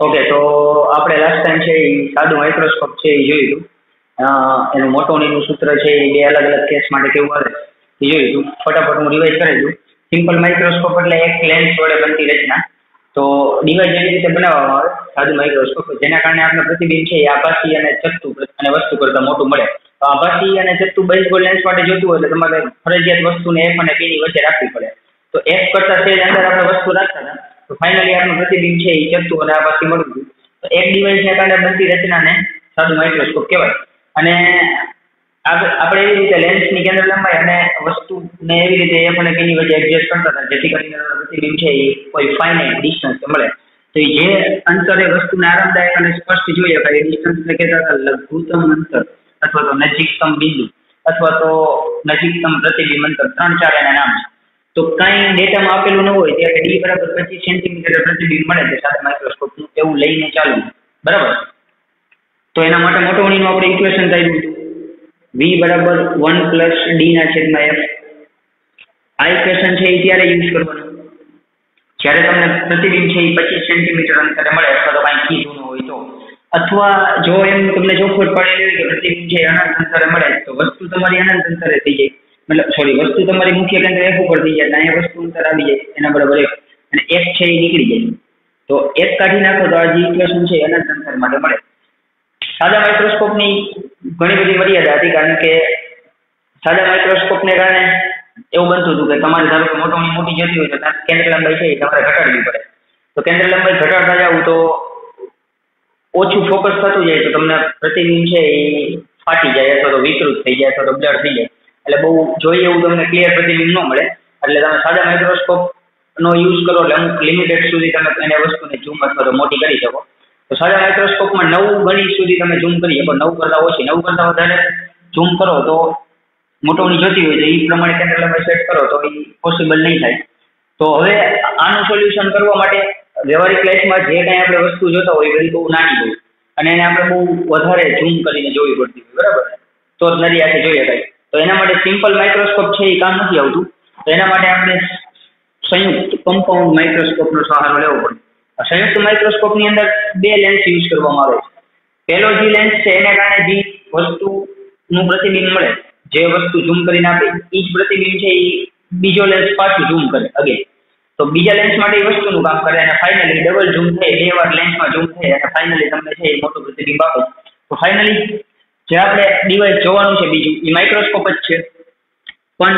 Okay, તો આપણે last time છે એ સાદું માઇક્રોસ્કોપ છે એ જોયું હતું. એનું મોટોનીનું સૂત્ર છે એ બે અલગ અલગ કેસ માટે કેવું આવે એ જોયું હતું. ફટાફટ હું રિવાઇઝ કરી દઉં. સિમ્પલ માઇક્રોસ્કોપ એટલે એક લેન્સ વડે બનતી રચના. તો ડિવાઇસ એવી રીતે બનાવવામાં આવે સાદું માઇક્રોસ્કોપ, જેના કારણે આપણે પ્રતિબિંબ છે એ આભાસી અને ચત્તુ અને વસ્તુ કરતાં મોટું મળે. તો આભાસી અને ચત્તુ બેઝબોલ લેન્સ માટે જોતું હોય એટલે તમારે ફરજિયાત વસ્તુને એફ અને પી ની વચ્ચે રાખવી પડે. તો એફ કરતા સેજ અંદર આપણે વસ્તુ રાખતા હતા, તો ફાઇનલી આપણું પ્રતિબિંબ છે એ ચત્તુ અને આભાસી મળતું હતું. તો એક ડિવાઇસને કારણે બનતી રચનાને સાદું માઇક્રોસ્કોપ કહેવાય. અને આપણે એવી રીતે લેન્સની કેન્દ્ર લંબાઈ અને વસ્તુને એવી રીતે એફ અને પી ની વચ્ચે એડજસ્ટ કરતા હતા જેથી કરીને પ્રતિબિંબ છે એ કોઈ ફાઇનાઇટ ડિસ્ટન્સ મળે. તો જે અંતરે વસ્તુને આરામદાયક અને સ્પષ્ટ જોઈએ એ ડિસ્ટન્સને કહેતા હતા લઘુત્તમ અંતર અથવા તો નજીકતમ બિંદુ અથવા તો નજીકતમ પ્રતિબિંબ અંતર, 3-4 એના નામ છે. તો કાંઈ ડેટામાં આપેલું ન હોય ત્યારે ડી બરાબર 25 સેન્ટીમીટર પ્રતિબિંબ મળે છે સાદા માઇક્રોસ્કોપનું, એવું લઈને ચાલુ. બરાબર. તો એના માટે મોટોનીનું આપણે ઇક્વેશન કાઢ્યું હતું, વી બરાબર 1+d/f. આ ઇક્વેશન છે એ ત્યારે યુઝ કરવાનું જ્યારે તમને પ્રતિબિંબ છે એ 25 સેન્ટીમીટર અંતરે મળે અથવા તો કાંઈ કીધું ન હોય તો. અથવા જો એમ તમને ચોખવટ પડેલી હોય કે પ્રતિબિંબ છે અનંત અંતરે મળે તો વસ્તુ તમારી અનંત અંતરે થઈ જાય, મતલબ સોરી વસ્તુ તમારી મુખ્ય કેન્દ્ર એફ ઉપર થઈ જાય, અહીંયા વસ્તુ અંતર આવી જાય એના બરાબર 1 અને 1 છે એ નીકળી જાય. તો 1 કાઢી નાખો તો આ જે ઇક્વેશન છે અનંત અંતર માટે મળે. સાદા માઇક્રોસ્કોપની ઘણી બધી મર્યાદા હતી, કારણ કે સાદા માઇક્રોસ્કોપને કારણે એવું બનતું હતું કે તમારે ધારો કે મોટી જતી હોય તો કેન્દ્ર લંબાઈ છે એ તમારે ઘટાડવી પડે. તો કેન્દ્ર લંબાઈ ઘટાડતા જાવ તો ઓછું ફોકસ થતું જાય તો તમને પ્રતિબિંબ છે એ ફાટી જાય અથવા તો વિકૃત થઈ જાય અથવા તો બ્લર થઈ જાય. એટલે બહુ જોઈએ એવું તમને ક્લિયર પ્રતિબિંબ ન મળે. એટલે તમે સાદા માઇક્રોસ્કોપનો યુઝ કરો એટલે અમુક લિમિટેડ સુધી તમે એને વસ્તુને ઝૂમ અથવા તો મોટી કરી શકો. તો સાદા માઇક્રોસ્કોપમાં 9 ગણી સુધી તમે ઝૂમ કરી શકો, 9 કરતાં ઓછી. 9 કરતાં વધારે ઝૂમ કરો તો મોટોની જોતી હોય તો એ પ્રમાણે કેન્દ્ર લંબાઈ સેટ કરો તો એ પોસિબલ નહીં થાય. તો હવે આનું સોલ્યુશન કરવા માટે વ્યવહારિક લાઈફમાં જે કાંઈ આપણે વસ્તુ જોતા હોય એ બધી બહુ નાની હોય અને એને આપણે બહુ વધારે ઝૂમ કરીને જોવી પડતી હોય, બરાબર, તો જ નરી આંખે જોઈએ કાંઈ. તો એના માટે સિમ્પલ માઇક્રોસ્કોપ છે એ કામ નથી આવતું. તો એના માટે આપણે સંયુક્ત કમ્પાઉન્ડ માઇક્રોસ્કોપનો સહારો લેવો પડે. સંયુક્ત માઇક્રોસ્કોપની અંદર 2 લેન્સ યુઝ કરવામાં આવે છે. પહેલો જે લેન્સ છે એને કારણે જે વસ્તુનું પ્રતિબિંબ મળે, જે વસ્તુ ઝૂમ કરીને આપે એ જ પ્રતિબિંબ છે એ બીજો લેન્સ પાછું ઝૂમ કરે અગેન. તો બીજા લેન્સ માટે એ વસ્તુનું કામ કરે અને ફાઇનલી ડબલ ઝૂમ થાય, 2 વાર લેન્સમાં ઝૂમ થાય અને ફાઇનલી તમને છે એ મોટું પ્રતિબિંબ આપે. તો ફાઇનલી જે આપણે ડિવાઇસ જોવાનું છે બીજું એ માઇક્રોસ્કોપ જ છે, પણ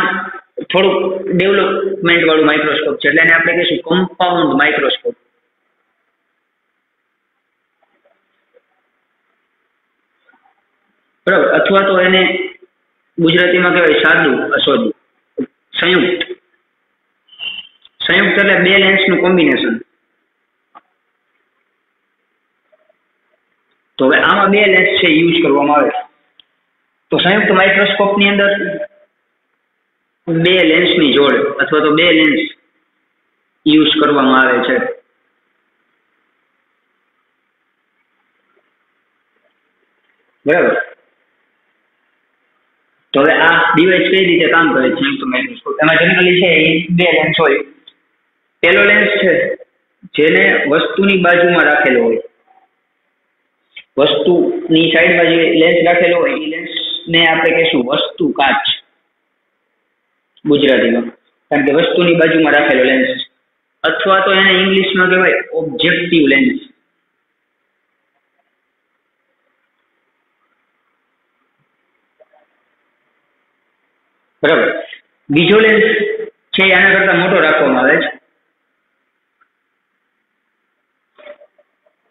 થોડુંક ડેવલપમેન્ટ વાળું માઇક્રોસ્કોપ છે, એટલે એને આપણે કહીશું કમ્પાઉન્ડ માઇક્રોસ્કોપ. બરાબર. અથવા તો એને ગુજરાતીમાં કહેવાય સાદું સોરી સંયુક્ત. સંયુક્ત એટલે 2 લેન્સનું કોમ્બિનેશન. તો હવે આમાં 2 લેન્સ છે યુઝ કરવામાં આવે. તો સંયુક્ત માઇક્રોસ્કોપની અંદર 2 લેન્સની જોડ અથવા તો 2 લેન્સ યુઝ કરવામાં આવે છે. બરાબર. તો હવે આ ડિવાઇસ કઈ રીતે કામ કરે છે સંયુક્ત માઇક્રોસ્કોપ? એમાં જનરલી છે એ 2 લેન્સ હોય. પહેલો લેન્સ છે જેને વસ્તુની બાજુમાં રાખેલો હોય, વસ્તુની સાઈડમાં જે લેન્સ રાખેલો હોય એ લેન્સને આપણે કહીશું વસ્તુ કાચ ગુજરાતીમાં, કારણ કે વસ્તુની બાજુમાં રાખેલો લેન્સ. અથવા તો એને ઇંગ્લિશમાં કહેવાય ઓબ્જેક્ટિવ લેન્સ. બરાબર. બીજો લેન્સ છે આના કરતા મોટો રાખવામાં આવે છે.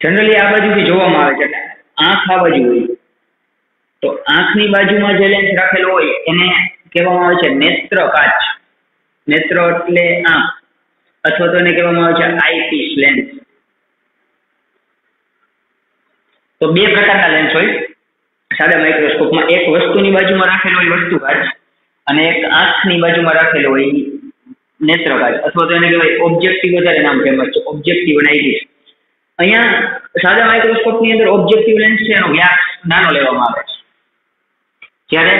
જનરલી આ બાજુથી જોવામાં આવે છે, એટલે આંખ આ બાજુ હોય તો આંખની બાજુમાં જે લેન્સ રાખેલો હોય એને કહેવામાં આવે છે નેત્ર કાચ. નેત્ર એટલે આંખ, અથવા તો એને કહેવામાં આવે છે આઈપીસ લેન્સ. તો 2 પ્રકારના લેન્સ હોય સાદા માઇક્રોસ્કોપમાં. એક વસ્તુની બાજુમાં રાખેલો હોય વસ્તુ કાચ અને એક આંખની બાજુમાં રાખેલો હોય નેત્ર કાચ, અથવા તો એને કહેવાય ઓબ્જેક્ટિવ. વધારે નામ ફેમસ છે ઓબ્જેક્ટિવ અને આઈપીસ. અહીંયા સાદા માઇક્રોસ્કોપની અંદર ઓબ્જેક્ટિવ લેન્સ છે એનો વ્યાસ નાનો લેવામાં આવે છે, જ્યારે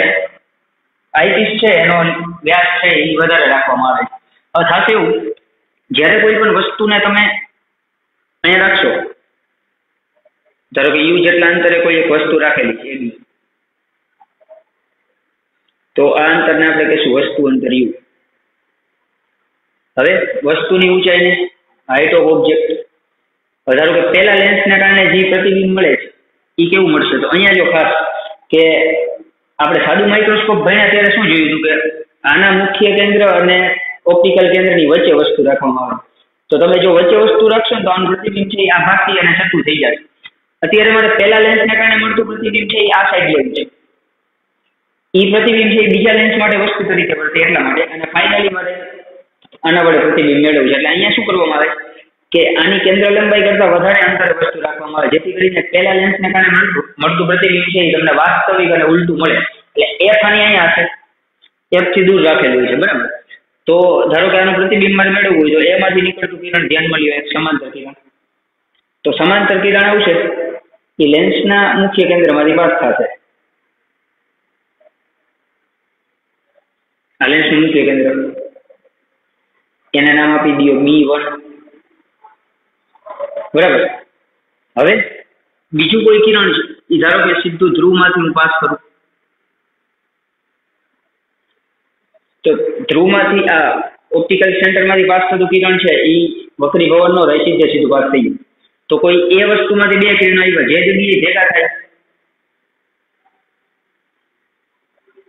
આઈપીસ છે એનો વ્યાસ છે એ વધારે રાખવામાં આવે છે. હવે થશે એવું, જ્યારે કોઈ પણ વસ્તુને તમે અહીંયા રાખશો ધારો કે યુ જેટલા અંતરે કોઈ એક વસ્તુ રાખેલી છે એબી, તો આ અંતરને આપણે કહીશું વસ્તુ અંતર યુ. હવે વસ્તુની ઊંચાઈને હાઇટ ઓફ ઓબ્જેક્ટ, ધારો કે પહેલા લેન્સને કારણે જે પ્રતિબિંબ મળે છે એ કેવું મળશે? તો અહીંયા જો ખાસ કે આપણે સાદું માઇક્રોસ્કોપ ભણ્યા ત્યારે શું જોયું હતું કે આના મુખ્ય કેન્દ્ર અને ઓપ્ટિકલ કેન્દ્રની વચ્ચે વસ્તુ રાખવામાં આવે. તો તમે જો વચ્ચે વસ્તુ રાખશો ને તો આનું પ્રતિબિંબ છે આ ભાગથી અને છઠ્ઠું થઈ જાય. અત્યારે મારે પહેલા લેન્સને કારણે મળતું પ્રતિબિંબ છે એ આ સાઈડ લેવું છે, એ પ્રતિબિંબ છે એ બીજા લેન્સ માટે વસ્તુ તરીકે વર્તે એટલા માટે, અને ફાઇનલી મારે આના વડે પ્રતિબિંબ મેળવવું છે. એટલે અહીંયા શું કરવામાં આવે કે આની કેન્દ્ર લંબાઈ કરતાં વધારે અંતરે વસ્તુ રાખવામાં આવે, જેથી કરીને પહેલા લેન્સને કારણે મળતું પ્રતિબિંબ છે એ તમને વાસ્તવિક અને ઉલટું મળે. એટલે એફ આની અહીંયા હશે, એફ થી દૂર રાખેલું છે, બરાબર. તો ધારો કે આનું પ્રતિબિંબ મારે મેળવવું હોય તો એમાંથી નીકળતું કિરણ ધ્યાનમાં લ્યો, એક સમાંતર કિરણ. તો સમાંતર કિરણ આવશે એ લેન્સના મુખ્ય કેન્દ્રમાંથી પાસ થશે. આ લેન્સનું મુખ્ય કેન્દ્ર, એને નામ આપી દો B1, બરાબર. હવે બીજું કોઈ કિરણ છે એ ધારો કે સીધું ધ્રુવમાંથી હું પાસ કરું, તો ધ્રુવમાંથી આ ઓપ્ટિકલ સેન્ટરમાંથી પાસ થતું કિરણ છે એ વક્રી ભવન નો રહે, સીધું પાસ થઈ ગયું. તો કોઈ એ વસ્તુમાંથી બે કિરણ આવ્યા, જે જગ્યાએ ભેગા થાય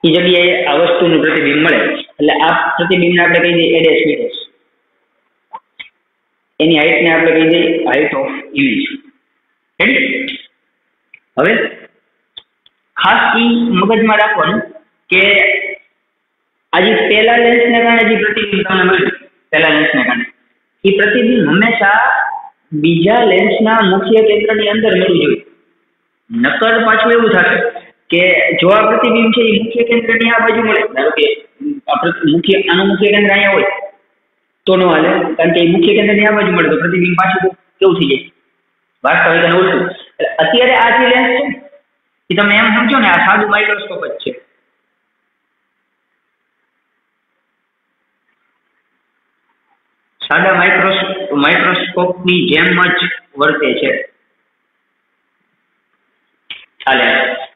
એ જગ્યાએ આ વસ્તુનું પ્રતિબિંબ મળે. એટલે આ પ્રતિબિંબને આપણે કહી દઈએ A' B'. એની હાઈટને આપણે કહી દઈએ હાઈટ ઓફ ઇમેજ. હવે ખાસ એ મગજમાં રાખવાનું કે આજે પહેલા લેન્સને કારણે જે પ્રતિબિંબ તમને મળ્યું, પહેલા લેન્સને કારણે એ પ્રતિબિંબ હંમેશા બીજા લેન્સના મુખ્ય કેન્દ્રની અંદર મળવું જોઈએ. નકર પાછું એવું થશે કે જો આ પ્રતિબિંબ છે એ મુખ્ય કેન્દ્રની આ બાજુ મળે, ધારો કે આનું મુખ્ય કેન્દ્ર અહીંયા હોય તો ન હાલે, કારણ કે એ મુખ્ય કેન્દ્રની આ બાજુ મળે તો પ્રતિબિંબ પાછું કેવું થઈ જાય, વાસ્તવિક અને ઉલટું. અત્યારે આ જે લેન્સ છે એ તમે એમ સમજો ને આ સાદું માઇક્રોસ્કોપ જ છે. સાદા માઇક્રોસ્કોપની જેમ જ વર્તે છે. ચાલે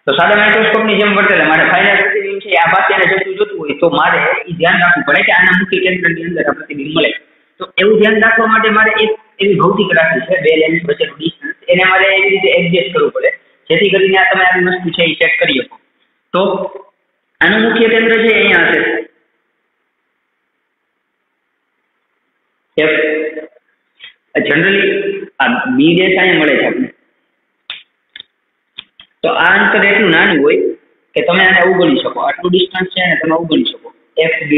તો સાદા માઇક્રોસ્કોપની જેમ વર્તે મારે ફાઇનલ પ્રતિબિંબ છે આ બાકીને જોતું હોય તો મારે એ ધ્યાન રાખવું પડે કે આના મુખ્ય કેન્દ્રની અંદર આ પ્રતિબિંબ મળે. તો એવું ધ્યાન રાખવા માટે મારે એક એવી ભૌતિક રાશિ છે બે લેન્સ વચ્ચેનું ડિસ્ટન્સ, એને મારે એવી રીતે એડજસ્ટ કરવું પડે જેથી કરીને આ તમે આવી વસ્તુ છે એ ચેક કરી શકો. તો આનું મુખ્ય કેન્દ્ર છે અહીંયા હશે F. જનરલી આ B' અહીંયા મળે છે આપણે. તો આ અંતર એટલું નાનું હોય કે તમે આને અવગણી શકો, આટલું ડિસ્ટન્સ છે ને તમે અવગણી શકો. FB'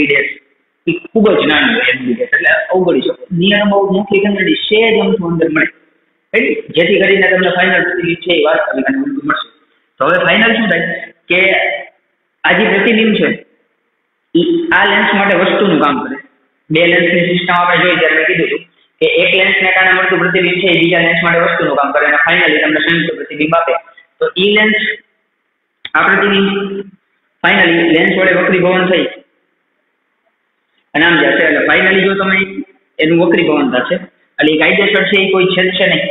એ ખૂબ જ નાનું હોય, FB' એટલે અવગણી શકો. નિયમ મુખ્ય કેન્દ્રની સેજ અમથું અંદર મળે, જેથી કરીને તમને ફાઇનલ પ્રતિબિંબ છે એ વાસ્તવિક અને ઉલટું મળશે. તો હવે ફાઇનલ શું થાય કે આ જે પ્રતિબિંબ છે એ આ લેન્સ માટે વસ્તુનું કામ કરે. બે લેન્સની સિસ્ટમ આપણે જોઈ ત્યારે મેં કીધું હતું કે એક લેન્સને કારણે મળતું પ્રતિબિંબ છે એ બીજા લેન્સ માટે વસ્તુનું કામ કરે અને ફાઇનલી તમને સંયુક્ત પ્રતિબિંબ આપે. તો એ લેન્સ આ પ્રતિબિંબ ફાઇનલી લેન્સ વડે વક્રીભવન થઈ અને આમ જશે. એટલે ફાઇનલી જો તમે એનું વક્રીભવન થશે એટલે એ કાયદેસર છે એ કોઈ છેદશે નહીં,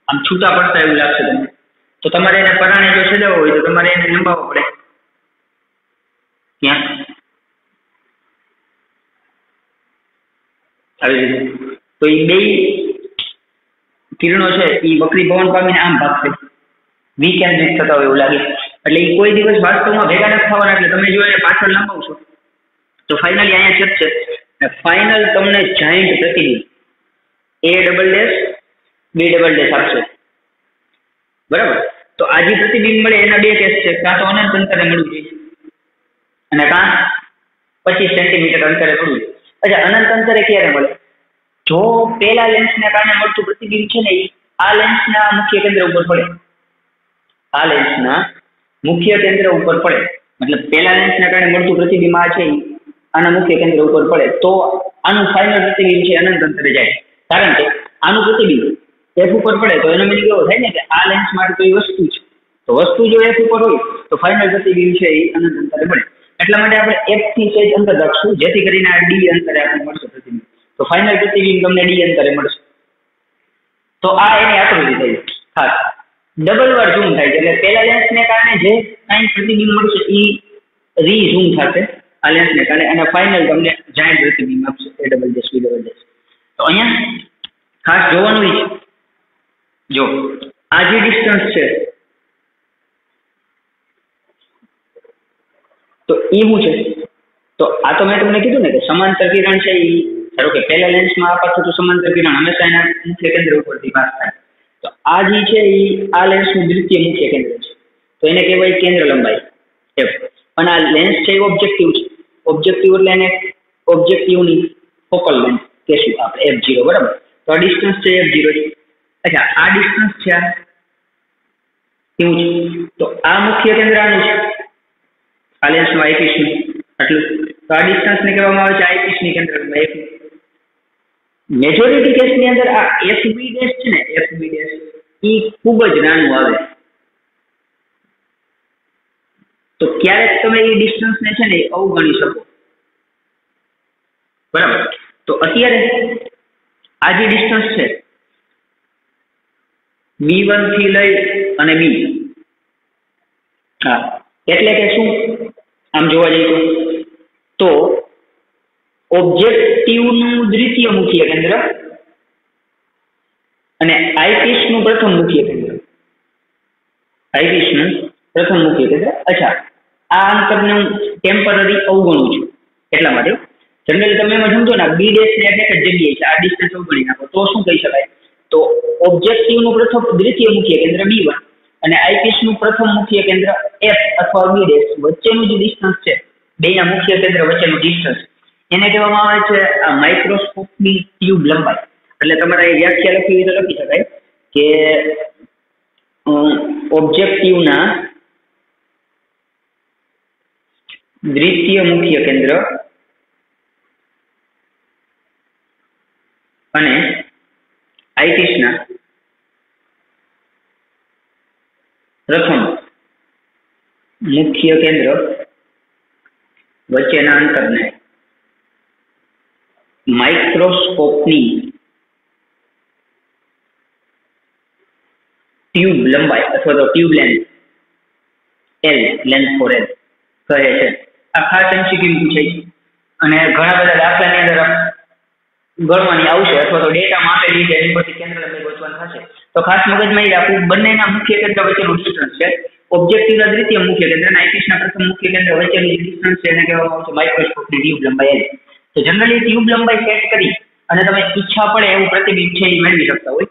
આમ છૂટા પડતા એવું લાગશે તમને. તો તમારે એને પરાણે જો છેદવવો હોય તો તમારે એને લંબાવવો પડે ક્યાં આવી રીતે. તો એ બે કિરણો છે એ વક્રીભવન પામીને આમ ભાગશે, વિકેન્દ્રિત થતા હોય એવું લાગે. એટલે એ કોઈ દિવસ વાસ્તવમાં ભેગા નથી થવાના. એટલે તમે જો એને પાછળ લંબાવશો તો ફાઇનલી અહીંયા છેદશે. ફાઇનલ તમને જાયન્ટ પ્રતિબિંબ A'' B' આપશે, બરાબર. તો આ જે પ્રતિબિંબ મળે એના બે કેસ છે, કાં તો અનંત અંતરે મળવું જોઈએ અને કાં 25 સેન્ટીમીટર અંતરે મળવું જોઈએ. અચ્છા, અનંત અંતરે ક્યારે મળે? જો પેલા લેન્સને કારણે મળતું પ્રતિબિંબ છે ને એ આ લેન્સના મુખ્ય કેન્દ્ર ઉપર પડે, આ લેન્સના મુખ્ય કેન્દ્ર ઉપર પડે, મતલબ પેલા લેન્સને કારણે મળતું પ્રતિબિંબ આ છે આના મુખ્ય કેન્દ્ર ઉપર પડે તો આનું ફાઇનલ પ્રતિબિંબ છે અનંત અંતરે જાય. કારણ કે આનું પ્રતિબિંબ F ઉપર પડે તો એનો મીનિંગ એવો થાય ને કે આ લેન્સ માટે કોઈ વસ્તુ છે, તો વસ્તુ જો F ઉપર હોય તો ફાઇનલ પ્રતિબિંબ છે એ અનંત અંતરે મળે. એટલા માટે આપણે F થી સહેજ અંતર રાખશું જેથી કરીને આ D અંતરે આપણને મળશે પ્રતિબિંબ. તો ફાઇનલ પ્રતિબિંબ તમને D અંતરે મળશે. તો આ એની આકૃતિ થઈ ખાસ. ડબલ વાર ઝૂમ થાય છે, એટલે પેલા લેન્સને કારણે જે કાંઈ પ્રતિબિંબ મળશે એ રી ઝૂમ થશે આ લેન્સને કારણે, અને ફાઇનલ તમને જાયન્ટ પ્રતિબિંબ આપશે A double dash B double dash. તો અહીંયા ખાસ જોવાનું છે, જો આ જે ડિસ્ટન્સ છે તો એ શું છે, તો આ તો મેં તમને કીધું ને કે સમાંતર કિરણ છે એ, ધારો કે પહેલા લેન્સમાં અપાતું તો સમાંતર કિરણ હંમેશા એના મુખ્ય કેન્દ્ર ઉપરથી પાસ થાય. તો આ જે છે એ આ લેન્સનું દ્વિતીય મુખ્ય કેન્દ્ર છે, તો એને કહેવાય કેન્દ્ર લંબાઈ એફ. અને આ લેન્સ છે એ ઓબ્જેક્ટિવ છે, ઓબ્જેક્ટિવ એટલે એને ઓબ્જેક્ટિવની ફોકલ લેન્થ કહેશું આપણે F0, બરાબર. તો આ ડિસ્ટન્સ છે F0 છે. અચ્છા, આ ડિસ્ટન્સ છે આ કેવું છે, તો આ મુખ્ય કેન્દ્ર આનું છે, આ લેન્સનું આઈપીસનું આટલું. તો આ ડિસ્ટન્સને કહેવામાં આવે છે આઈપીસની કેન્દ્ર લંબાઈ F. મેજોરિટી કેસની અંદર આ એફબી ડેશ છે ને, એફબી ડેશ એ ખૂબ જ નાનું આવે. તો ક્યારેક તમે એ ડિસ્ટન્સને છે ને અવગણી શકો, બરાબર. તો અત્યારે આ જે ડિસ્ટન્સ છે B1 થી લઈ અને બી, હા, એટલે કે શું આમ જોવા જઈએ તો ઓબ્જેક્ટિવનું દ્વિતીય મુખ્ય કેન્દ્ર અને આઈપીસનું પ્રથમ મુખ્ય કેન્દ્ર, આઈપીસનું પ્રથમ મુખ્ય કેન્દ્ર. અચ્છા, આ અંતરને હું ટેમ્પરરી અવગણું છું એટલા માટે. જનરલી તમે એમાં સમજો ને બી ડેશ ને એક જ જગ્યાએ છે, આ ડિસ્ટન્સ અવગણી નાખો તો શું કહી શકાય, તો ઓબ્જેક્ટિવનું પ્રથમ દ્વિતીય મુખ્ય કેન્દ્ર B1 અને આઈપીસનું પ્રથમ મુખ્ય કેન્દ્ર F અથવા બી ડેશ વચ્ચેનું જે ડિસ્ટન્સ છે, બેના મુખ્ય કેન્દ્ર વચ્ચેનું ડિસ્ટન્સ, એને કહેવામાં આવે છે આ માઇક્રોસ્કોપની ટ્યુબ લંબાઈ. એટલે તમારે એ વ્યાખ્યા લખવી હોય તો લખી શકાય કે ઓબ્જેક્ટિવના દ્વિતીય મુખ્ય કેન્દ્ર અને આઈપીસના પ્રથમ મુખ્ય કેન્દ્ર વચ્ચેના અંતરને માઇક્રોસ્કોપની ટ્યુબ લંબાઈ અથવા તો tube length L, length for L કહે છે. આ ખાસ એમસીક્યુ પૂછાય છે અને ઘણા બધા દાખલાની અંદર ગણવાની આવશે અથવા તો ડેટામાં આપેલી છે એની પરથી કેન્દ્ર લંબાઈ ગોતવાનું થશે. તો ખાસ મગજમાં રાખવું, બંનેના મુખ્ય કેન્દ્ર વચ્ચેનું ડિસ્ટન્સ છે ઓબ્જેક્ટિવના દ્વિતીય મુખ્ય કેન્દ્ર અને આઈપીસના પ્રથમ મુખ્ય કેન્દ્ર વચ્ચેનું ડિસ્ટન્સ છે એને કહેવામાં આવે છે માઇક્રોસ્કોપની ટ્યુબ લંબાઈ L. તો જનરલી ટ્યુબ લંબાઈ સેટ કરી અને તમે ઈચ્છા પડે એવું પ્રતિબિંબ છે એ મેળવી શકતા હોય.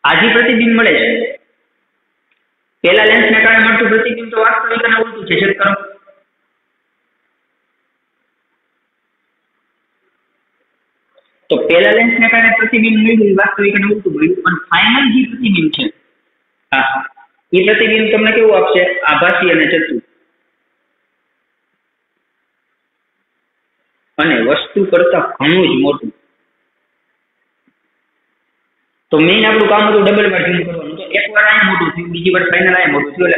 આ જે પ્રતિબિંબ મળે છે પેલા લેન્સને કારણે મળતું પ્રતિબિંબ તો વાસ્તવિક અને ઉલટું છે, ચેક કરો. તો પેલા લેન્સને કારણે પ્રતિબિંબ મળ્યું વાસ્તવિક અને ઉલટું મળ્યું, પણ ફાઇનલ જે પ્રતિબિંબ છે હા એ પ્રતિબિંબ તમને કેવું આપશે, આભાસી અને ચતુર અને વસ્તુ કરતા ઘણું જ મોટું. તો મેઇન આપણું કામ હતું ડબલ વાર ઝૂમ કરવાનું. તો એક વાર અહીંયા મોટું થયું, બીજી વાર ફાઇનલ અહીંયા મોટું થયું,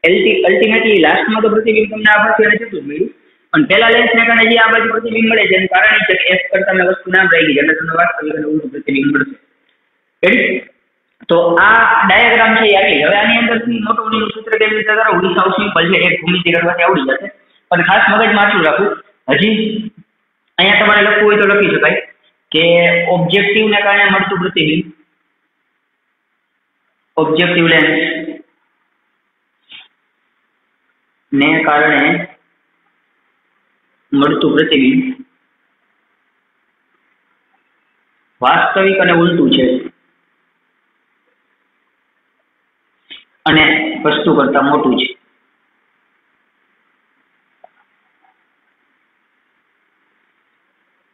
એટલે અલ્ટિમેટલી લાસ્ટમાં તો પ્રતિબિંબ તમને આભાસી અને ચતુર મળ્યું, પણ પેલા લેન્સને કારણે જે આ બાજુ પ્રતિબિંબ મળે છે એનું કારણ છે કે F કરતા મેં વસ્તુ નામ રાખી છે એટલે તમને વાસ્તવિક અને ઉલટું પ્રતિબિંબ મળશે. તો આ ડાયાગ્રામ છે એ આવી. હવે આની અંદરથી મોટોનીનું સૂત્ર કેવી રીતે કરવું એ સાવ સિમ્પલ છે, એક ભૂમિતિ કરવાથી આવડી જશે. પણ ખાસ મગજમાં આટલું રાખવું, હજી અહીંયા તમારે લખવું હોય તો લખી શકાય કે ઓબ્જેક્ટિવને કારણે મળતું પ્રતિબિંબ, ઓબ્જેક્ટિવ લેન્સ ને કારણે મળતું પ્રતિબિંબ વાસ્તવિક અને ઉલટું છે અને વસ્તુ કરતા મોટું છે.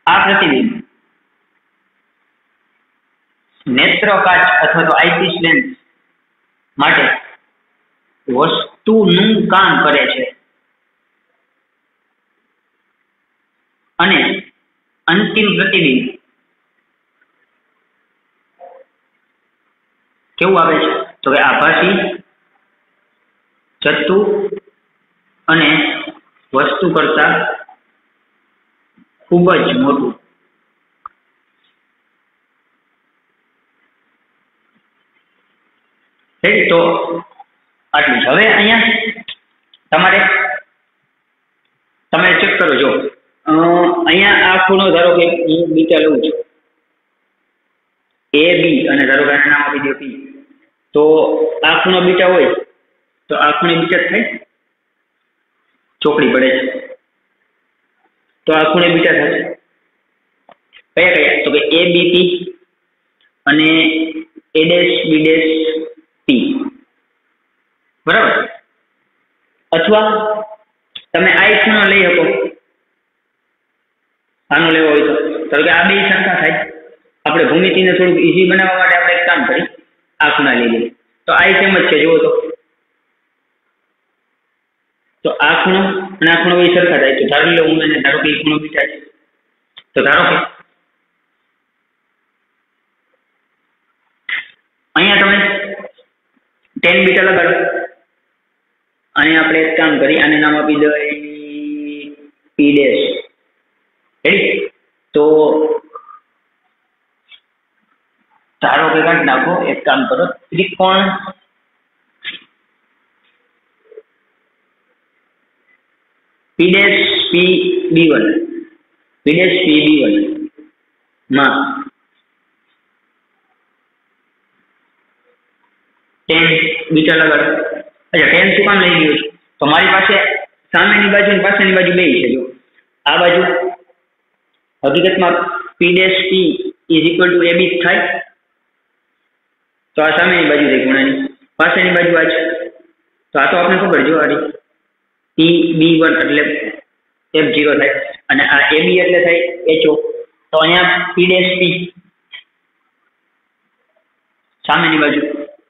આ પ્રતિબિંબ નેત્ર કાચ અથવા તો આઈપીસ લેન્સ માટે વસ્તુનું કામ કરે છે અને અંતિમ પ્રતિબિંબ કેવું આવે છે, તો કે આભાસી, ચતુર અને વસ્તુ કરતા ખૂબ જ મોટું. રેડી? તો આટલું જ. હવે અહીંયા તમારે તમે ચેક કરો. જો અહીંયા આ ખૂણો ધારો કે હું બીટા લઉં છું એ બી, અને ધારો કે આનું નામ આપી દો પી, તો આ ખૂણો બીટા હોય તો આ ખૂણે બીટા થાય, ચોકડી પડે છે તો આ ખૂણે બીટા થશે. કયા કયા? તો કે એ બી પી અને એ ડેશ બી ડેશ પી, બરાબર? અથવા તમે આ ખૂણો લઈ શકો, આનો લેવો હોય તો ધારો કે આ બે સરખા થાય. આપણે ભૂમિતિને થોડુંક ઈઝી બનાવવા માટે આપણે એક કામ કરી આ ખૂણા લઈ લઈએ. તો આ સેમ જ છે, જુઓ તો આ ખૂણો અને આ ખૂણો બે સરખા થાય. તો ધારી લો હું એને, ધારો કે એ ખૂણો બીટા છે, તો ધારો કે અહીંયા તમે ટેન બીટા લગાડો. અહીંયા આપણે એક કામ કરી, આને નામ આપી દો પી ડેશ. રેડી? તો ધારો કે કાઢી નાખો. એક કામ કરો, ત્રિકોણ પી ડેશ પી બી1 પી ડેશ પી બી1 માં 10 બીટા લગાડો. અચ્છા, 10 શું કામ લઈ ગયો છું? તો મારી પાસે સામેની બાજુ અને પાછળની બાજુ બે છે. જો આ બાજુ હકીકતમાં P dash P is equal to A B થાય, તો આ સામેની બાજુ થઈ ખૂણાની, પાછળની બાજુ આ છે. તો આ તો આપણે ખબર, જો આ પી બી1 એટલે F0 થાય, અને આ એ બી એટલે થાય HO. તો અહીંયા પી ડેશ પી સામેની બાજુ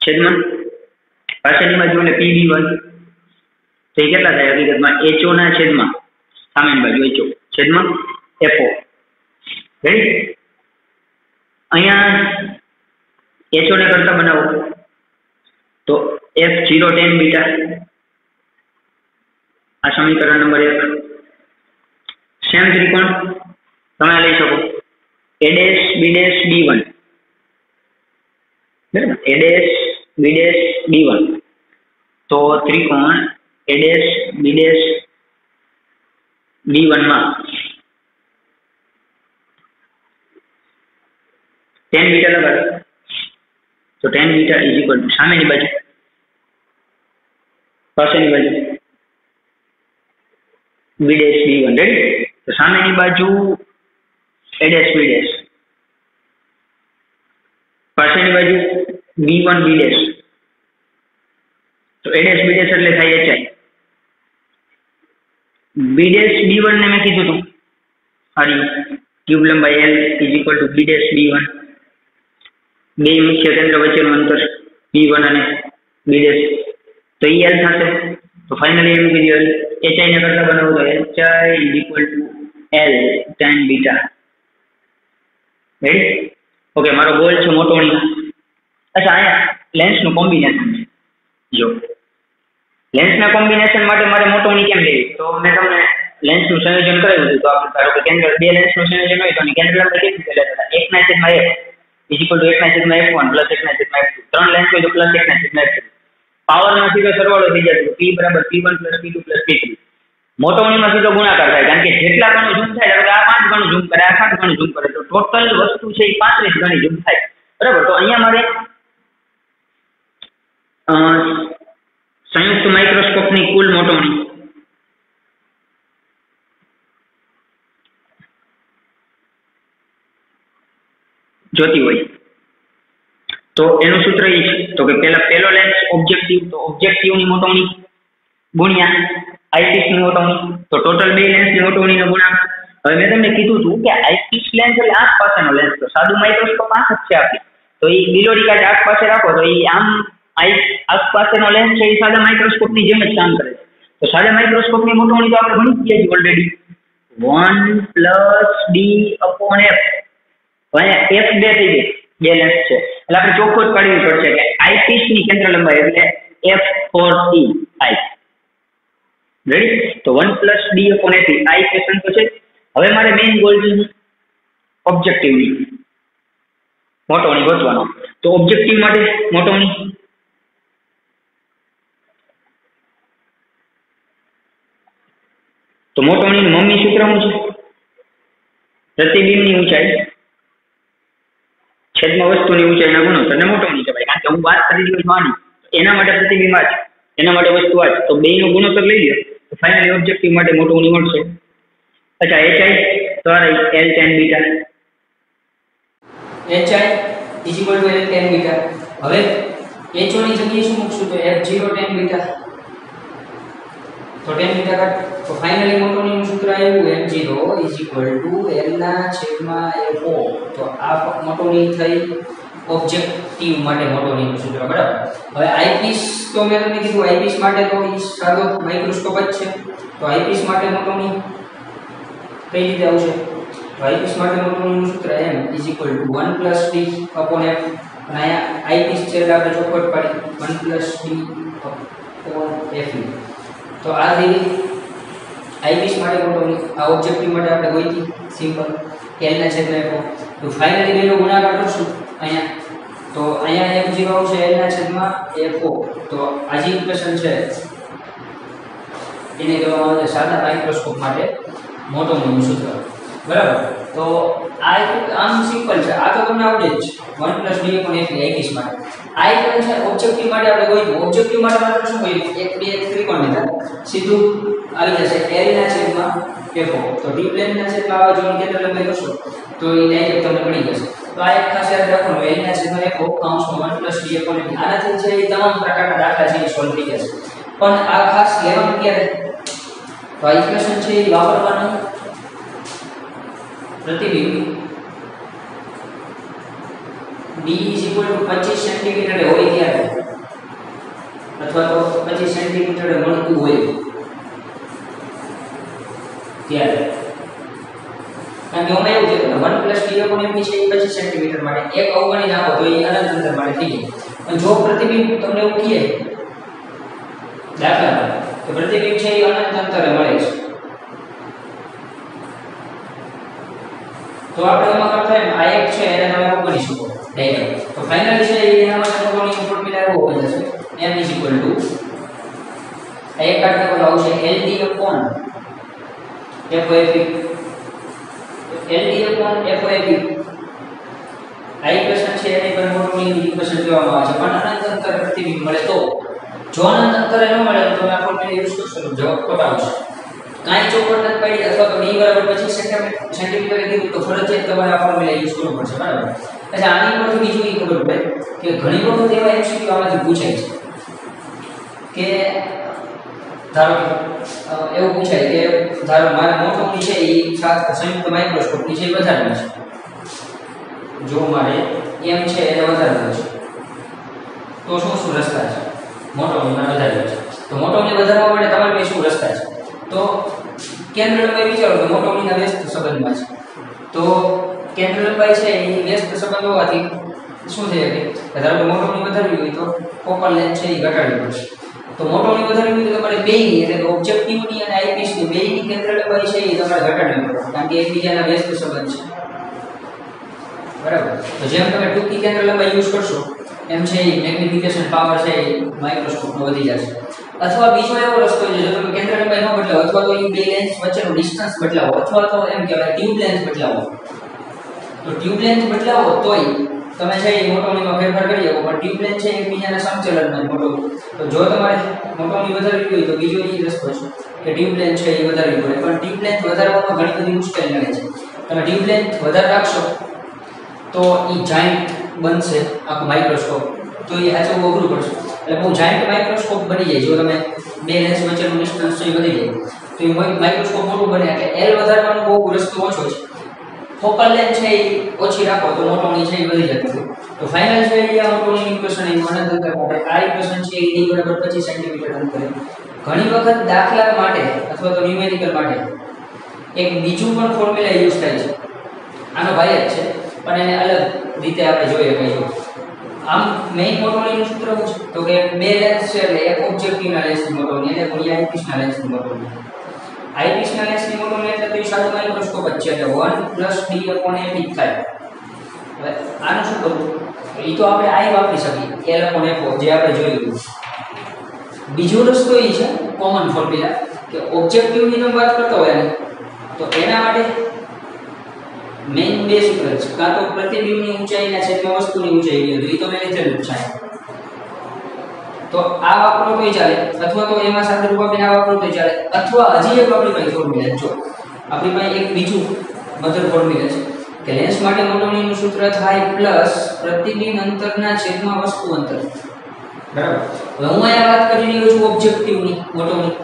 છેદમાં પાછળની બાજુ એટલે પી બી1, તો એ કેટલા થાય હકીકતમાં? HO ના છેદમાં સામેની બાજુ HO છેદમાં FO. રેડી? અહીંયા HO ને કરતા બનાવો તો F0 tan બીટા, આ સમીકરણ નંબર 1. સેમ ત્રિકોણ તમે લઈ શકો એ ડેશ બી ડેશ B1, બરાબર? એ ડેશ બી ડેશ B1, તો ત્રિકોણ એ ડેશ બી ડેશ B1 માં tan બીટા લગાડો. તો tan beta is equal two સામેની બાજુ પાછળની બાજુ બી ડેશ B1. રેડી? તો સામેની બાજુ એ ડેશ બી ડેશ, પાછળની બાજુ B1 બી ડેશ, તો એ ડેશ બી ડેશ એટલે થાય HI. બી ડેશ B1 ને મેં કીધું હતું હારી ક્યુબ લંબાઈ L is equal to B dash B1, બે મુખ્ય કેન્દ્ર વચ્ચેનું અંતર B1 અને બી ડેશ, તો એ L થશે. તો ફાઇનલી એમ કીધું HI ને કરતા બનાવો તો HI is equal two L tan beta. Ready? Okay, મારો ગોલ છે મોટોણી. અચ્છા, અહીંયા લેન્સનું કોમ્બિનેશન છે. જો લેન્સના કોમ્બિનેશન માટે મારે મોટોણી કેમ લેવી? તો મેં તમને લેન્સનું સંયોજન કરાવ્યું હતું. તો આપણે ધારો કે કેન્દ્ર બે લેન્સનું સંયોજન હોય તો કેન્દ્ર લંબાઈ કેવી રીતે લેતા હતા? 1/f is equal two 1/f1 plus 1/f2. 3 lens હોય તો પ્લસ 1/f3. પાવરનો સીધો સરવાળો થઈ જાય તો P બરાબર P1 plus P2 plus P3. મોટોણીમાં સીધો ગુણાકાર થાય, કારણ કે જેટલા ગણું ઝૂમ થાય એટલે આ 5 ગણું ઝૂમ કરે, આ 7 ગણું ઝૂમ કરે, તો ટોટલ વસ્તુ છે એ 35 ગણી ઝૂમ થાય. બરાબર? તો અહીંયા મારે સંયુક્ત માઇક્રોસ્કોપની કુલ મોટોણી જોતી હોય તો એનું સૂત્ર એ છે તો કે પેલો લેન્સ ઓબ્જેક્ટિવ, તો ઓબ્જેક્ટિવની મોટોણી ગુણ્યા આઈપીસની મોટોણી, તો ટોટલ બે લેન્સની મોટોણીનો ગુણાકાર. હવે મેં તમને કીધું હતું કે આઈપીસ લેન્સ એટલે આંખ પાસેનો લેન્સ, તો સાદું માઇક્રોસ્કોપ આંખ જ છે આપણી, તો એ બિલોડી કાચ આંખ પાસે રાખો તો એ આમ આંખ પાસેનો લેન્સ છે એ સાદા માઇક્રોસ્કોપની જેમ જ કામ કરે છે. તો સાદા માઇક્રોસ્કોપની મોટોણી તો આપણે ભણી ગયા છીએ ઓલરેડી, 1 + d/f. અહીંયા f2 થઈ ગઈ, બે લેન્સ છે એટલે આપણે ચોખ્ખું જ કાઢવું પડશે કે આઈપીસની કેન્દ્ર લંબાઈ એટલે f4e i. રેડી? તો 1 + d/f આ ઇક્વેશન તો છે. હવે મારે મેઇન ગોલ છે ઓબ્જેક્ટિવની મોટોણી ગોતવાનો. તો ઓબ્જેક્ટિવ માટે મોટોણી તો મોટવણીનું મમ્મી સૂત્ર શું છે? પ્રતિબિંબની ઊંચાઈ છેદમાં વસ્તુની ઊંચાઈના ગુણોત્તરને મોટવણી કહેવાય. કારણ કે હું વાત કરી રહ્યો છું આની, એના માટે પ્રતિબિંબ આ છે, એના માટે વસ્તુ આ છે. તો બેયનો ગુણોત્તર લઈ લો તો ફાઇનલી ઓબ્જેક્ટિવ માટે મોટવણી મળશે. અચ્છા HI તો આ L tan beta, HI = L tan beta. હવે HO ની જગ્યાએ શું મૂકશું? તો F0 tan બીટા. તો tan બીટા કાઢ. તો ફાઇનલી મોટવણીનું સૂત્ર આવ્યું F0 = L/FO. તો આ મોટવણી થઈ ઓબ્જેક્ટિવ માટે મોટવણીનું સૂત્ર, બરાબર. હવે આઈપીસ તો મેં તમને કીધું આઈપીસ માટે તો ઈ સાદો માઇક્રોસ્કોપ જ છે. તો આઈપીસ માટે મોટવણી કઈ રીતે આવશે? તો આઈપીસ માટે મોટવણીનું સૂત્ર M = 1+D/F. અને અહીંયા આઈપીસ છે એટલે આપણે ચોખવટ પાડી 1+D/F. તો આ રીતે આઈપીસ માટે મોટવણી, આ ઓબ્જેક્ટિવ માટે આપણે ગોઈતી સિમ્પલ L/F. તો ફાઇનલી બેનો ગુણાકાર કરશું અહીંયા, તો અહીંયા F0 આવશે L/FO. તો આ જે ઇક્વેશન છે એને કહેવામાં આવે છે સાદા માઇક્રોસ્કોપ માટે મોટવણીનું સૂત્ર, બરાબર. તો આ આમ સિમ્પલ છે, આ તો તમને આવડે જ 1+D/F આઈપીસ માટે. આ ઇક્વેશન છે ઓબ્જેક્ટિવ માટે આપણે ગોઈતું. ઓબ્જેક્ટિવ માટે માત્ર શું ગોઈતું? એક બે ત્રિકોણ લીધા, સીધું આવી જશે L/FO. તો ડી પ્લેનના છેદમાં આવા જોડનું કેન્દ્ર લંબાઈ કરશો તો એ ડાયરેક્ટ તમને મળી જશે. તો આ એક ખાસ યાદ રાખવાનું L/FO કૌંસમાં 1+D/F. આનાથી છે એ તમામ પ્રકારના દાખલા છે એ સોલ્વ થઈ જશે. પણ આ ખાસ લેવાનું ક્યારે? તો આ ઇક્વેશન છે એ વાપરવાનું પ્રતિબિંબ D = 25 સેન્ટીમીટર હોય ત્યારે, અથવા તો 25 સેન્ટીમીટર મળતું હોય ત્યારે. કારણ કે ઓમાં એવું છે કે 1+D/F છે 25 સેન્ટીમીટર માટે, એક અવગણી નાખો તો એ અનંત અંતર માટે થઈ જાય. પણ જો પ્રતિબિંબ તમને એવું કહે દાખલા તો પ્રતિબિંબ છે એ અનંત અંતરે મળે છે, તો આપણે એમાં કરતા હોય આ એક છે એને તમે અવગણી શકો ડાયરેક્ટ. તો ફાઇનલી છે એના માટે મોટવણીનું ફોર્મ્યુલા એવો બની જશે M = આ એક કાઢતા આવશે LD/FO. LD/FO. આ ઇક્વેશન છે એની પર મોટવણીની ઇક્વેશન કહેવામાં આવે છે. પણ અનંત અંતરે પ્રતિબિંબ મળે તો, જો અનંત અંતરે ન મળે તો તમે આ ફોર્મ્યુલા યુઝ કરશો તો જવાબ ખોટો આવશે. કાંઈ ચોખવટ નથી પડી અથવા તો D = 25 સેન્ટીમીટર કીધું તો ફરજિયાત તમારે આ ફોર્મ્યુલા યુઝ કરવો પડશે, બરાબર. એટલે આની પરથી બીજું એ ખબર પડે કે ઘણી વખત એવા MCQ આમાંથી પૂછાય છે કે ધારો કે એવું પૂછાય કે ધારો મારે મોટવણી છે એ સંયુક્ત માઇક્રોસ્કોપની છે એ વધારવી છે. જો મારે M છે એને વધારવું છે તો શું રસ્તા છે? મોટવણીમાં વધારવી છે તો મોટવણી વધારવા માટે તમારે પાસે શું રસ્તા છે? તો કેન્દ્ર લંબાઈ વિચારો તો મોટવણીના વ્યસ્ત સંબંધમાં છે. તો કેન્દ્ર લંબાઈ છે એ વ્યસ્ત સંબંધ હોવાથી શું થાય કે ધારો કે મોટવણી વધારવી હોય તો ફોકલ લેન્થ છે એ ઘટાડવી પડશે. તો મોટવણી વધારવી હોય તો તમારે બેયની એટલે કે ઓબ્જેક્ટિવની અને આઈપીસની બેયની કેન્દ્ર લંબાઈ છે એ તમારે ઘટાડવી પડે, કારણ કે એકબીજાના વ્યસ્ત સંબંધ છે, બરાબર. તો જેમ તમે ટૂંકી કેન્દ્ર લંબાઈ યુઝ કરશો એમ છે એ મેગ્નિફિકેશન પાવર છે એ માઇક્રોસ્કોપનો વધી જશે. અથવા બીજો એવો રસ્તો છે, જો તમે કેન્દ્ર લંબાઈ ન બદલાવો અથવા તો એ બે લેન્સ વચ્ચેનો ડિસ્ટન્સ બદલાવો અથવા તો એમ કહેવાય ટ્યુબ લેન્થ બદલાવો, તો ટ્યુબ લેન્થ બદલાવો તોય તમે છે એ મોટવણીમાં ફેરફાર કરી શકો. પણ ટ્યુબ લેન્થ છે એકબીજાના સમચલનમાં મોટવણી, તો જો તમારે મોટવણી વધારવી હોય તો બીજો એ રસ્તો છે કે ટ્યુબ લેન્થ છે એ વધારવી પડે. પણ ટ્યુબ લેન્થ વધારવામાં ઘણી બધી મુશ્કેલી નડે છે. તમે ટ્યુબ લેન્થ વધારે રાખશો તો એ જાયન્ટ બનશે આખું માઇક્રોસ્કોપ, તો એ સાચું અઘરું પડશે. એટલે બહુ જાયન્ટ માઇક્રોસ્કોપ બની જાય જો તમે બે લેન્સ વચ્ચેનું ડિસ્ટન્સ છે એ વધી જાય તો એ માઇક્રોસ્કોપ મોટું બને. એટલે L વધારવાનો બહુ રસ્તો ઓછો છે. ફોકલ લેન્થ છે એ ઓછી રાખો તો મોટવણી છે એ વધી જતી. તો ફાઇનલ છે એ આ મોટવણીની ઇક્વેશન એ અનંત અંતર માટે આ ઇક્વેશન છે એ D = 25 સેન્ટીમીટર અંતરે. ઘણી વખત દાખલા માટે અથવા તો ન્યુમેરિકલ માટે એક બીજું પણ ફોર્મ્યુલા યુઝ થાય છે, આનો ભાઈ જ છે પણ એને અલગ રીતે આપણે જોઈએ કહીએ. આમ મેઇન મોટવણીનું સૂત્ર શું છે તો કે બે લેન્સ છે એટલે એક ઓબ્જેક્ટિવના લેન્સની મોટવણી અને ગુણ્યા આઈપીસના લેન્સની મોટવણી. આઈપીસના લેન્સની મોટવણી એટલે તો એ સાદું માઇક્રોસ્કોપ જ છે એટલે 1+D/F થાય. હવે આનું શું કરવું? એ તો આપણે આઈ વાપરી શકીએ L/F જે આપણે જોયું. બીજો રસ્તો એ છે કોમન ફોર્મ્યુલા કે ઓબ્જેક્ટિવની તમે વાત કરતા હોય ને તો એના માટે મેઇન બે સૂત્ર છે, કાં તો પ્રતિબિંબની ઊંચાઈના છેદમાં વસ્તુની ઊંચાઈ લ્યો તો એ તો મેં લીધેલું જ છે, તો આ વાપરો તોય ચાલે, અથવા તો એમાં સાદુરૂપ આપીને આ વાપરો તોય ચાલે, અથવા હજી એક આપણી પાસે ફોર્મ્યુલા જો આપણી પાસે એક બીજું મધર ફોર્મ્યુલા છે કે લેન્સ માટે મોટોનીનું સૂત્ર થાય પ્લસ પ્રતિબિંબ અંતરના છેદમાં વસ્તુ અંતર, બરાબર. હવે હું અહીંયા વાત કરી રહ્યો છું ઓબ્જેક્ટિવની મોટોની.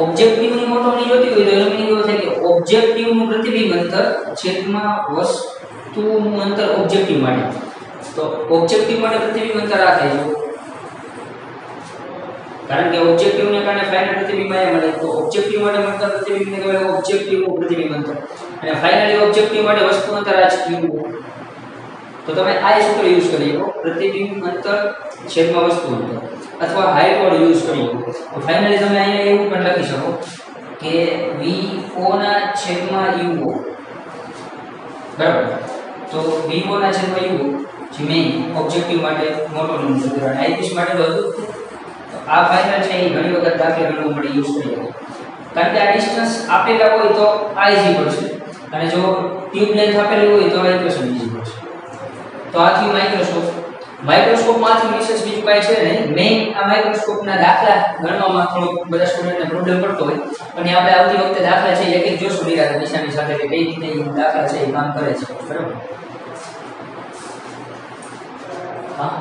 ઓબ્જેક્ટિવની મોટોની જોતી હોય તો એનો મીનિંગ એવો થાય કે ઓબ્જેક્ટિવનું પ્રતિબિંબ અંતર છેદમાં વસ્તુનું અંતર ઓબ્જેક્ટિવ માટે. તો ઓબ્જેક્ટિવ માટે પ્રતિબિંબ અંતર આ થાય છે, કારણ કે ઓબ્જેક્ટિવને કારણે ફાઇનલ પ્રતિબિંબ અહીંયા મળે, તો ઓબ્જેક્ટિવ માટે મળતા પ્રતિબિંબને કહેવાય ઓબ્જેક્ટિવનું પ્રતિબિંબ અંતર, અને ફાઇનલી ઓબ્જેક્ટિવ માટે વસ્તુ અંતર આ છે ક્યુ. તો તમે આ સૂત્ર યુઝ કરી શકો, પ્રતિબિંબ અંતર છેદમાં વસ્તુ અંતર, અથવા હાઇપર યુઝ કરી શકો. તો ફાઇનલી તમે અહીંયા એવું પણ લખી શકો કે VO ના છેદમાં UO, બરાબર. તો VO ના છેદમાં UO જે મેઇન ઓબ્જેક્ટિવ માટે મોટોનું સૂત્ર, આઈપીસ માટે તો હતું. તો આ ફાઇનલ છે એ ઘણી વખત દાખલા ગણવા માટે યુઝ કરી શકો, કારણ કે આ ડિસ્ટન્સ આપેલા હોય તો આ ઈઝી પડશે, અને જો ટ્યુબ લેન્થ આપેલી હોય તો આ ઇક્વેશન ઈઝી પડશે. તો આ થયું માઇક્રોસ્કોપ. માઇક્રોસ્કોપમાંથી વિશેષ બીજું કાંઈ છે નહીં. મેઇન આ માઇક્રોસ્કોપના દાખલા ગણવામાં થોડો બધા સ્ટુડન્ટને પ્રોબ્લેમ પડતો હોય, અને આપણે આવતી વખતે દાખલા છે એક એક જોશું નિરાતે નિશાની સાથે કે કઈ રીતે દાખલા છે એ કામ કરે છે, બરાબર. હા.